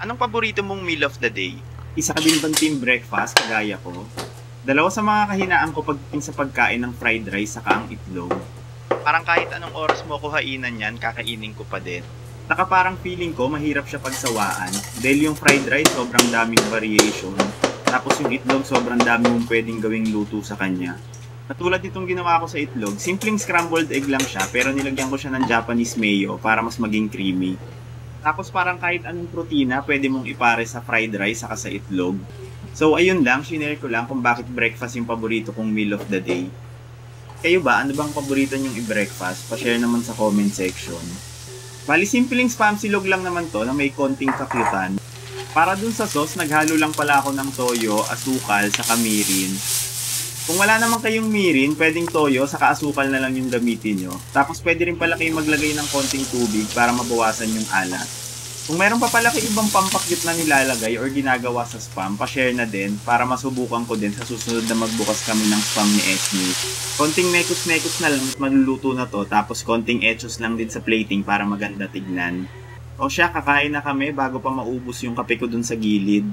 Anong paborito mong meal of the day? Isa ka din bang team breakfast kagaya ko? Dalawa sa mga kahinaan ko pagdating sa pagkain ng fried rice saka ang itlog. Parang kahit anong oras mo ko hainan yan, kakainin ko pa din. Saka parang feeling ko mahirap siya pagsawaan dahil yung fried rice sobrang daming variation. Tapos yung itlog sobrang dami mong pwedeng gawing luto sa kanya. Katulad nitong ginawa ko sa itlog, simpleng scrambled egg lang siya pero nilagyan ko siya ng Japanese mayo para mas maging creamy. Tapos parang kahit anong protina pwede mong ipare sa fried rice saka sa itlog. So ayun lang, shinare ko lang kung bakit breakfast yung paborito kong meal of the day. Kayo ba, ano bang paborito nyong i-breakfast? Pa-share naman sa comment section. Bali, simpleng spam silog lang naman to na may konting kakyutan. Para dun sa sauce, naghalo lang pala ako ng toyo, asukal, saka mirin. Kung wala naman kayong mirin, pwedeng toyo, saka asukal na lang yung gamitin nyo. Tapos pwede rin pala kayong maglagay ng konting tubig para mabawasan yung alat. Kung meron pa pala kayo ibang pampakyut na nilalagay or ginagawa sa spam, pa-share na din para masubukan ko din sa susunod na magbukas kami ng spam ni Esme. Konting mekos-mekos na lang at maluluto na to, tapos konting etchos lang din sa plating para maganda tignan. O siya, kakain na kami bago pa maubos yung kape ko dun sa gilid.